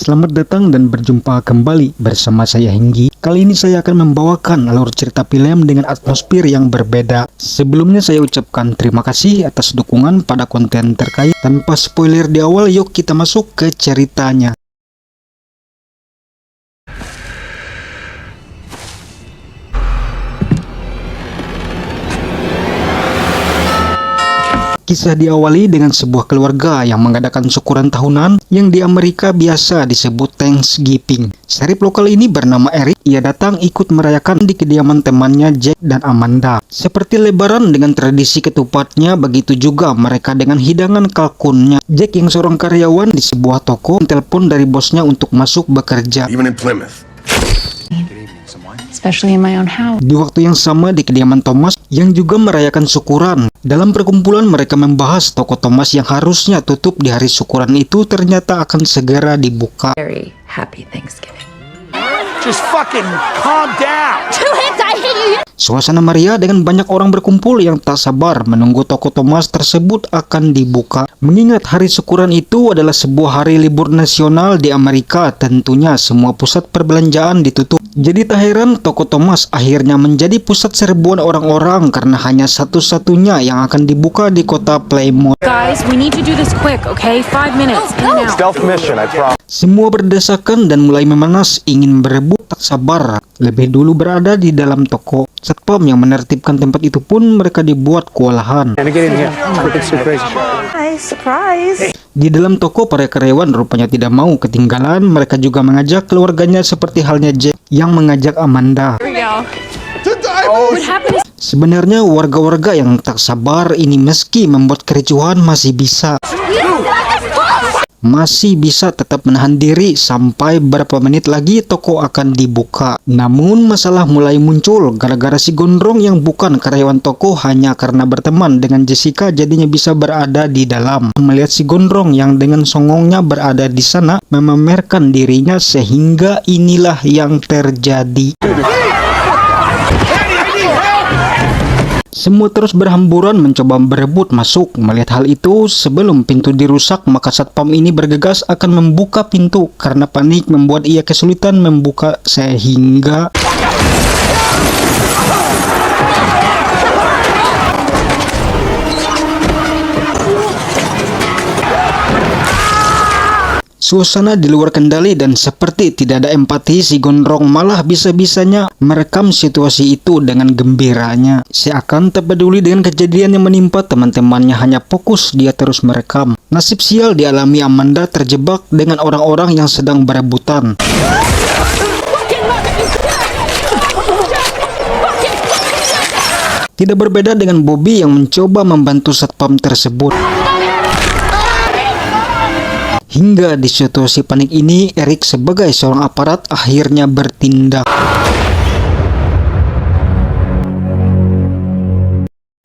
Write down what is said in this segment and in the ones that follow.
Selamat datang dan berjumpa kembali bersama saya Henggi. Kali ini saya akan membawakan alur cerita film dengan atmosfer yang berbeda. Sebelumnya saya ucapkan terima kasih atas dukungan pada konten terkait. Tanpa spoiler di awal, yuk kita masuk ke ceritanya. Kisah diawali dengan sebuah keluarga yang mengadakan syukuran tahunan yang di Amerika biasa disebut Thanksgiving. Serip lokal ini bernama Eric. Ia datang ikut merayakan di kediaman temannya Jack dan Amanda. Seperti lebaran dengan tradisi ketupatnya, begitu juga mereka dengan hidangan kalkunnya. Jack yang seorang karyawan di sebuah toko telepon dari bosnya untuk masuk bekerja. Even in Plymouth. Especially in my own house. Di waktu yang sama di kediaman Thomas yang juga merayakan syukuran. Dalam perkumpulan mereka membahas toko Thomas yang harusnya tutup di hari syukuran itu ternyata akan segera dibuka. Very happy Thanksgiving. Just fucking calm down. Suasana meriah dengan banyak orang berkumpul yang tak sabar menunggu toko Thomas tersebut akan dibuka. Mengingat hari syukuran itu adalah sebuah hari libur nasional di Amerika, tentunya semua pusat perbelanjaan ditutup. Jadi tak heran toko Thomas akhirnya menjadi pusat serbuan orang-orang karena hanya satu-satunya yang akan dibuka di kota Plymouth. Guys, we need to do this quick, okay? 5 minutes. In and out. Stealth mission, I promise. Semua berdesakan dan mulai memanas, ingin berebut tak sabar. Lebih dulu berada di dalam toko. Satpam yang menertibkan tempat itu pun mereka dibuat kewalahan. Surprise. Di dalam toko para karyawan rupanya tidak mau ketinggalan. Mereka juga mengajak keluarganya seperti halnya Jack yang mengajak Amanda. What happened? Sebenarnya warga-warga yang tak sabar ini meski membuat kericuhan masih bisa tetap menahan diri sampai beberapa menit lagi toko akan dibuka. Namun masalah mulai muncul gara-gara si gondrong yang bukan karyawan toko hanya karena berteman dengan Jessica jadinya bisa berada di dalam. Melihat si gondrong yang dengan songongnya berada di sana memamerkan dirinya sehingga inilah yang terjadi. Semua terus berhamburan mencoba berebut masuk. Melihat hal itu, sebelum pintu dirusak, maka satpam ini bergegas akan membuka pintu. Karena panik membuat ia kesulitan membuka sehingga suasana di luar kendali dan seperti tidak ada empati, si gondrong malah bisa-bisanya merekam situasi itu dengan gembiranya. Seakan tak peduli dengan kejadian yang menimpa teman-temannya, hanya fokus dia terus merekam. Nasib sial dialami Amanda terjebak dengan orang-orang yang sedang berebutan. Tidak berbeda dengan Bobby yang mencoba membantu satpam tersebut. Hingga di situasi panik ini, Eric sebagai seorang aparat akhirnya bertindak.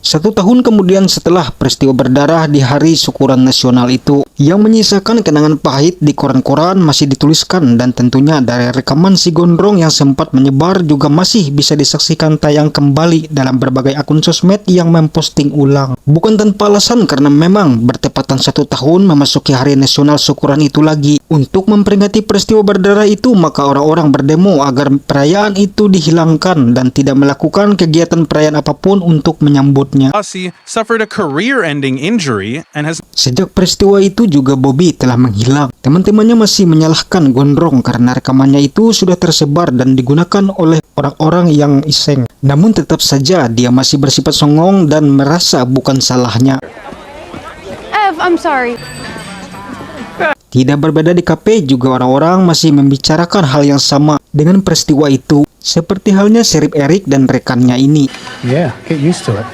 1 tahun kemudian setelah peristiwa berdarah di hari syukuran nasional itu, yang menyisakan kenangan pahit di koran-koran masih dituliskan dan tentunya dari rekaman si gondrong yang sempat menyebar juga masih bisa disaksikan tayang kembali dalam berbagai akun sosmed yang memposting ulang. Bukan tanpa alasan karena memang bertepatan 1 tahun memasuki hari nasional syukuran itu lagi. Untuk memperingati peristiwa berdarah itu, maka orang-orang berdemo agar perayaan itu dihilangkan dan tidak melakukan kegiatan perayaan apapun untuk menyambutnya. Suffered a career-ending injury and has. Sejak peristiwa itu juga Bobby telah menghilang. Teman-temannya masih menyalahkan gondrong karena rekamannya itu sudah tersebar dan digunakan oleh orang-orang yang iseng. Namun tetap saja dia masih bersifat songong dan merasa bukan salahnya. Ev, I'm sorry. Tidak berbeda di kafe juga orang-orang masih membicarakan hal yang sama dengan peristiwa itu. Seperti halnya Sheriff Eric dan rekannya ini. Yeah, get used to it.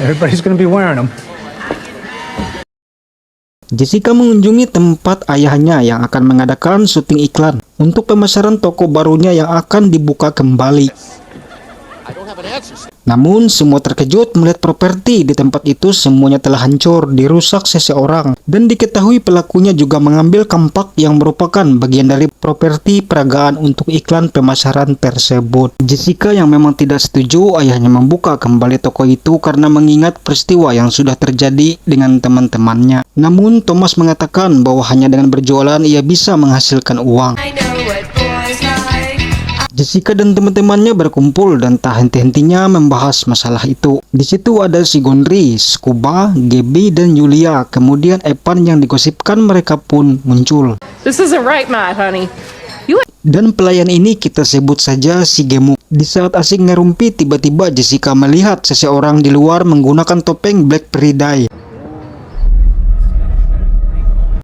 Everybody's gonna be wearing them. Jessica mengunjungi tempat ayahnya yang akan mengadakan syuting iklan untuk pemasaran toko barunya yang akan dibuka kembali. Namun semua terkejut melihat properti di tempat itu semuanya telah hancur, dirusak seseorang, dan diketahui pelakunya juga mengambil kampak yang merupakan bagian dari properti peragaan untuk iklan pemasaran tersebut. Jessica yang memang tidak setuju ayahnya membuka kembali toko itu karena mengingat peristiwa yang sudah terjadi dengan teman-temannya. Namun Thomas mengatakan bahwa hanya dengan berjualan ia bisa menghasilkan uang. Jessica dan teman-temannya berkumpul dan tak henti-hentinya membahas masalah itu. Di situ ada si Gondry, Scuba, Gabby, dan Julia. Kemudian Evan yang digosipkan mereka pun muncul. This isn't right, Matt, honey. Dan pelayan ini kita sebut saja si Gemuk. Di saat asik ngerumpi, tiba-tiba Jessica melihat seseorang di luar menggunakan topeng Black Friday.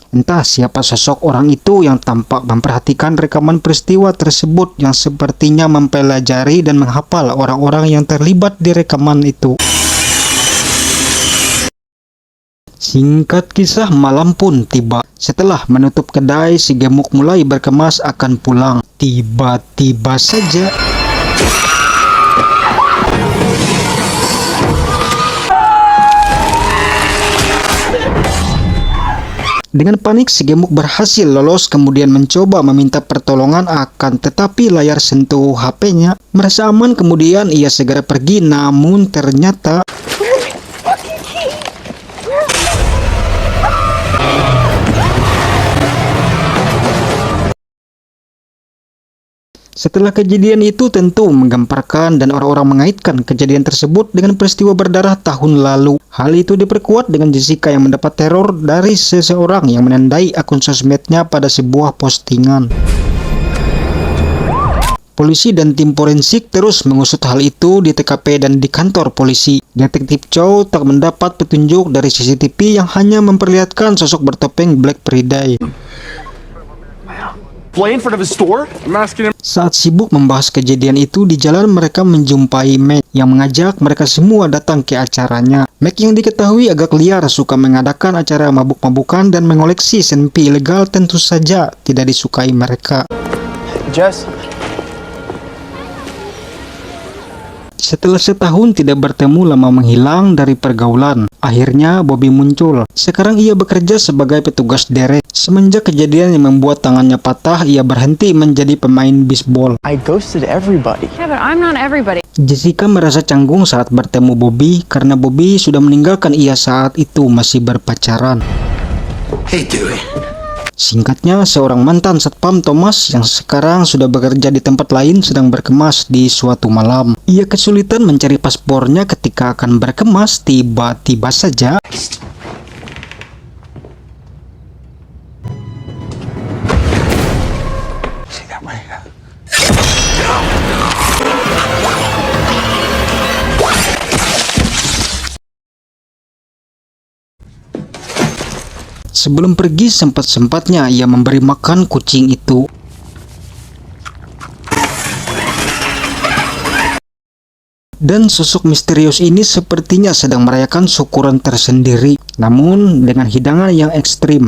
Entah siapa sosok orang itu yang tampak memperhatikan rekaman peristiwa tersebut yang sepertinya mempelajari dan menghafal orang-orang yang terlibat di rekaman itu. Singkat kisah, malam pun tiba. Setelah menutup kedai, si Gemuk mulai berkemas akan pulang. Tiba-tiba saja dengan panik, si Gemuk berhasil lolos kemudian mencoba meminta pertolongan akan tetapi layar sentuh HP-nya. Merasa aman kemudian ia segera pergi, namun ternyata setelah kejadian itu tentu menggemparkan dan orang-orang mengaitkan kejadian tersebut dengan peristiwa berdarah tahun lalu. Hal itu diperkuat dengan Jessica yang mendapat teror dari seseorang yang menandai akun sosmednya pada sebuah postingan. Polisi dan tim forensik terus mengusut hal itu di TKP dan di kantor polisi. Detektif Chow tak mendapat petunjuk dari CCTV yang hanya memperlihatkan sosok bertopeng Black Friday. In front of his store? I'm asking him. Saat sibuk membahas kejadian itu, di jalan mereka menjumpai Mac yang mengajak mereka semua datang ke acaranya. Mac yang diketahui agak liar suka mengadakan acara mabuk-mabukan dan mengoleksi senpi ilegal tentu saja tidak disukai mereka. Jess? Setelah setahun tidak bertemu lama menghilang dari pergaulan, akhirnya Bobby muncul. Sekarang ia bekerja sebagai petugas derek. Semenjak kejadian yang membuat tangannya patah, ia berhenti menjadi pemain bisbol. I ghosted everybody. Yeah, but I'm not everybody. Jessica merasa canggung saat bertemu Bobby karena Bobby sudah meninggalkan ia saat itu masih berpacaran. Hey, dude. Singkatnya, seorang mantan satpam Thomas yang sekarang sudah bekerja di tempat lain sedang berkemas di suatu malam. Ia kesulitan mencari paspornya ketika akan berkemas, tiba-tiba saja sebelum pergi sempat-sempatnya ia memberi makan kucing itu. Dan sosok misterius ini sepertinya sedang merayakan syukuran tersendiri, namun dengan hidangan yang ekstrim.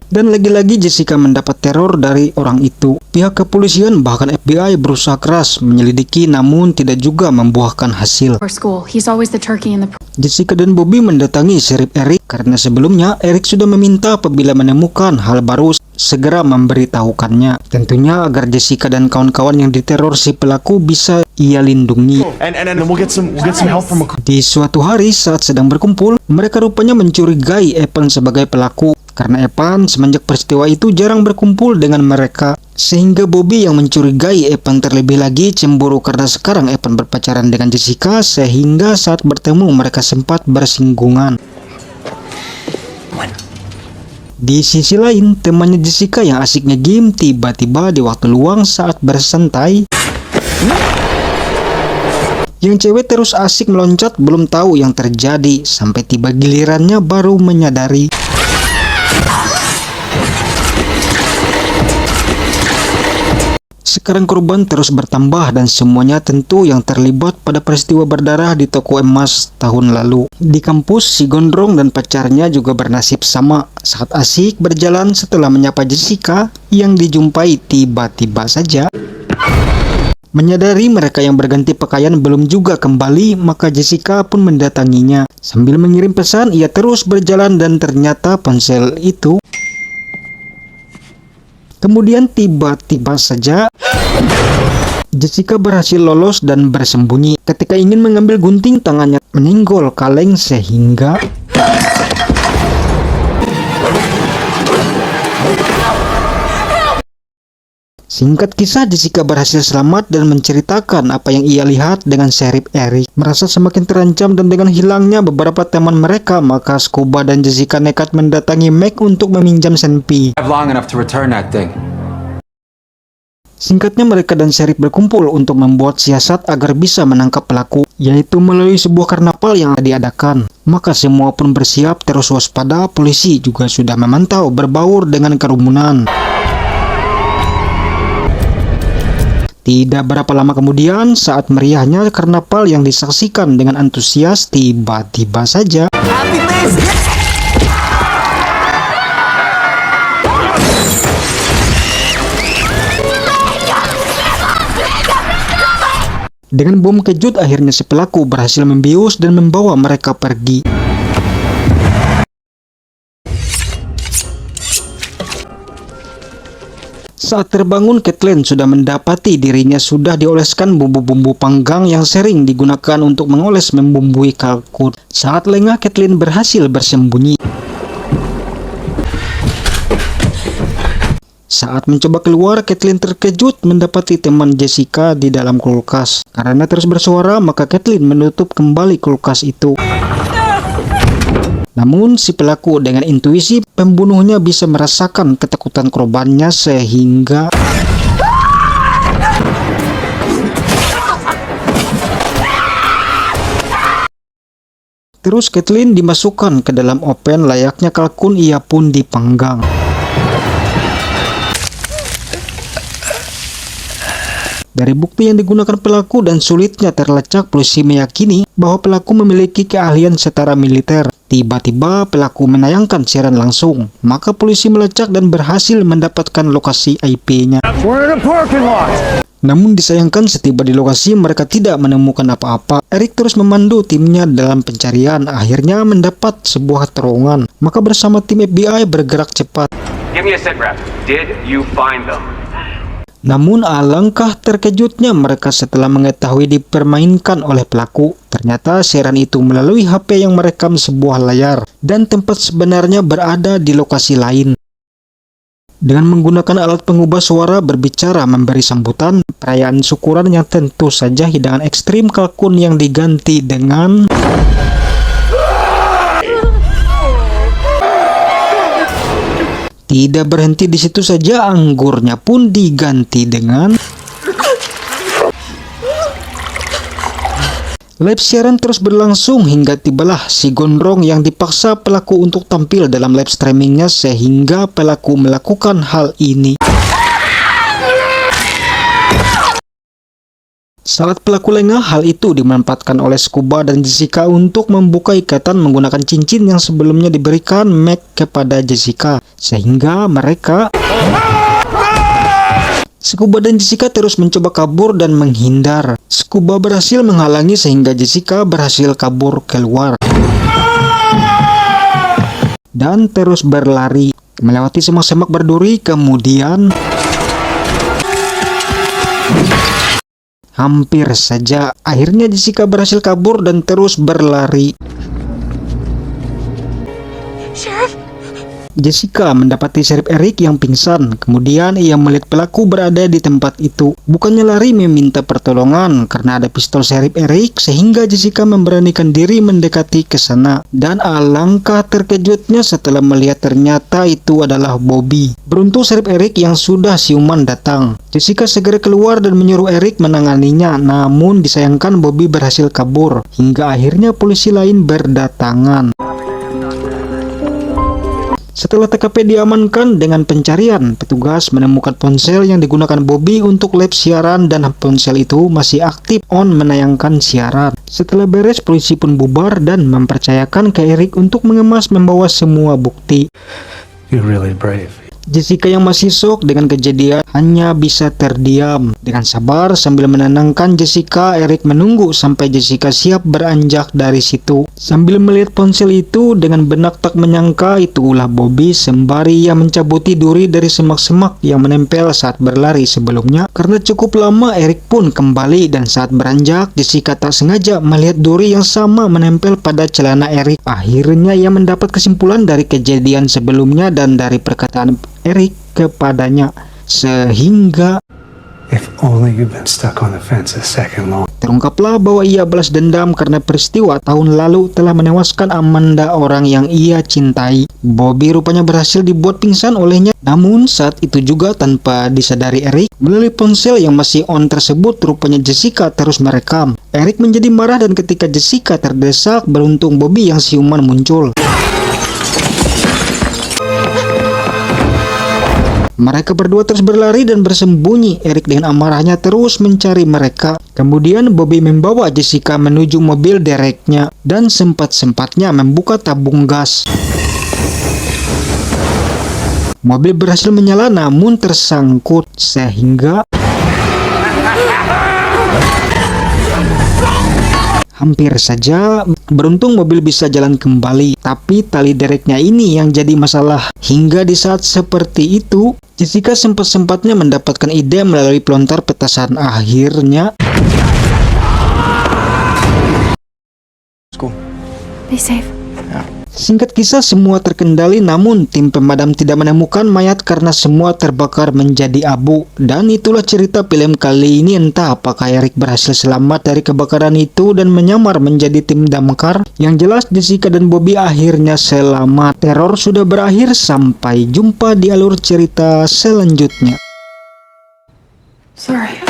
Dan lagi-lagi Jessica mendapat teror dari orang itu. Pihak kepolisian bahkan FBI berusaha keras menyelidiki namun tidak juga membuahkan hasil. For school, he's always the turkey in the. Jessica dan Bobby mendatangi Sheriff Eric karena sebelumnya Eric sudah meminta apabila menemukan hal baru segera memberitahukannya. Tentunya agar Jessica dan kawan-kawan yang diteror si pelaku bisa ia lindungi. And we'll get some help from a... Di suatu hari saat sedang berkumpul, mereka rupanya mencurigai Evan sebagai pelaku. Karena Evan semenjak peristiwa itu jarang berkumpul dengan mereka. Sehingga Bobby yang mencurigai Evan terlebih lagi cemburu karena sekarang Evan berpacaran dengan Jessica. Sehingga saat bertemu mereka sempat bersinggungan. Di sisi lain, temannya Jessica yang asik nge-game tiba-tiba di waktu luang saat bersantai. Yang cewek terus asik meloncat belum tahu yang terjadi. Sampai tiba gilirannya baru menyadari. Sekarang korban terus bertambah dan semuanya tentu yang terlibat pada peristiwa berdarah di toko emas tahun lalu. Di kampus, si Gondrong dan pacarnya juga bernasib sama. Saat asik berjalan setelah menyapa Jessica, yang dijumpai tiba-tiba saja. Menyadari mereka yang berganti pakaian belum juga kembali, maka Jessica pun mendatanginya. Sambil mengirim pesan, ia terus berjalan dan ternyata ponsel itu. Kemudian tiba-tiba saja Jessica berhasil lolos dan bersembunyi. Ketika ingin mengambil gunting, tangannya menyenggol kaleng sehingga singkat kisah, Jessica berhasil selamat dan menceritakan apa yang ia lihat dengan Sheriff Eric. Merasa semakin terancam dan dengan hilangnya beberapa teman mereka, maka Scuba dan Jessica nekat mendatangi Mac untuk meminjam senpi. Long enough to return that thing. Singkatnya, mereka dan Sheriff berkumpul untuk membuat siasat agar bisa menangkap pelaku, yaitu melalui sebuah karnaval yang diadakan. Maka semua pun bersiap terus waspada. Polisi juga sudah memantau berbaur dengan kerumunan. Tidak berapa lama kemudian, saat meriahnya karnaval yang disaksikan dengan antusias, tiba-tiba saja dengan bom kejut, akhirnya si pelaku berhasil membius dan membawa mereka pergi. Saat terbangun, Kathleen sudah mendapati dirinya sudah dioleskan bumbu-bumbu panggang yang sering digunakan untuk mengoles membumbui kalkun. Saat lengah, Kathleen berhasil bersembunyi. Saat mencoba keluar, Kathleen terkejut mendapati teman Jessica di dalam kulkas. Karena terus bersuara, maka Kathleen menutup kembali kulkas itu. Namun si pelaku dengan intuisi pembunuhnya bisa merasakan ketakutan korbannya sehingga terus Kathleen dimasukkan ke dalam oven layaknya kalkun, ia pun dipanggang. Dari bukti yang digunakan pelaku dan sulitnya terlacak, polisi meyakini bahwa pelaku memiliki keahlian setara militer. Tiba-tiba pelaku menayangkan siaran langsung, maka polisi melacak dan berhasil mendapatkan lokasi IP-nya. Namun disayangkan, setiba di lokasi mereka tidak menemukan apa-apa. Eric terus memandu timnya dalam pencarian, akhirnya mendapat sebuah terowongan. Maka bersama tim FBI bergerak cepat. Give me a sit rep. Did you find them? Namun alangkah terkejutnya mereka setelah mengetahui dipermainkan oleh pelaku. Ternyata siaran itu melalui HP yang merekam sebuah layar dan tempat sebenarnya berada di lokasi lain. Dengan menggunakan alat pengubah suara berbicara memberi sambutan, perayaan syukuran yang tentu saja hidangan ekstrim kalkun yang diganti dengan tidak berhenti di situ saja, anggurnya pun diganti dengan live siaran terus berlangsung hingga tibalah si Gondrong yang dipaksa pelaku untuk tampil dalam live streamingnya sehingga pelaku melakukan hal ini. Saat pelaku lengah, hal itu dimanfaatkan oleh Scuba dan Jessica untuk membuka ikatan menggunakan cincin yang sebelumnya diberikan Mac kepada Jessica, sehingga mereka Scuba dan Jessica terus mencoba kabur dan menghindar. Scuba berhasil menghalangi sehingga Jessica berhasil kabur keluar dan terus berlari melewati semak-semak berduri. Kemudian hampir saja akhirnya Jessica berhasil kabur dan terus berlari. Sheriff? Jessica mendapati Sheriff Eric yang pingsan. Kemudian ia melihat pelaku berada di tempat itu. Bukannya lari meminta pertolongan karena ada pistol Sheriff Eric, sehingga Jessica memberanikan diri mendekati ke sana. Dan alangkah terkejutnya setelah melihat ternyata itu adalah Bobby. Beruntung Sheriff Eric yang sudah siuman datang. Jessica segera keluar dan menyuruh Eric menanganinya. Namun disayangkan Bobby berhasil kabur hingga akhirnya polisi lain berdatangan. Setelah TKP diamankan dengan pencarian, petugas menemukan ponsel yang digunakan Bobby untuk live siaran dan ponsel itu masih aktif on menayangkan siaran. Setelah beres, polisi pun bubar dan mempercayakan ke Eric untuk mengemas membawa semua bukti. You're really brave. Jessica yang masih shock dengan kejadian hanya bisa terdiam. Dengan sabar sambil menenangkan Jessica, Eric menunggu sampai Jessica siap beranjak dari situ. Sambil melihat ponsel itu, dengan benak tak menyangka itu ulah Bobby sembari ia mencabuti duri dari semak-semak yang menempel saat berlari sebelumnya. Karena cukup lama, Eric pun kembali dan saat beranjak, Jessica tak sengaja melihat duri yang sama menempel pada celana Eric. Akhirnya ia mendapat kesimpulan dari kejadian sebelumnya dan dari perkataan Eric kepadanya, sehingga If only you'd been stuck on the fence a second longer. terungkaplah bahwa ia balas dendam karena peristiwa tahun lalu telah menewaskan Amanda, orang yang ia cintai. Bobby rupanya berhasil dibuat pingsan olehnya, namun saat itu juga tanpa disadari Eric, melalui ponsel yang masih on tersebut rupanya Jessica terus merekam. Eric menjadi marah dan ketika Jessica terdesak, beruntung Bobby yang siuman muncul. Mereka berdua terus berlari dan bersembunyi. Eric dengan amarahnya terus mencari mereka. Kemudian Bobby membawa Jessica menuju mobil dereknya dan sempat-sempatnya membuka tabung gas. Mobil berhasil menyala namun tersangkut sehingga hampir saja beruntung mobil bisa jalan kembali, tapi tali dereknya ini yang jadi masalah. Hingga di saat seperti itu, Jessica sempat-sempatnya mendapatkan ide melalui pelontar petasan. Akhirnya Be safe. singkat kisah, semua terkendali namun tim pemadam tidak menemukan mayat karena semua terbakar menjadi abu. Dan itulah cerita film kali ini. Entah apakah Eric berhasil selamat dari kebakaran itu dan menyamar menjadi tim damkar. Yang jelas Jessica dan Bobby akhirnya selamat. Teror sudah berakhir. Sampai jumpa di alur cerita selanjutnya. Sorry.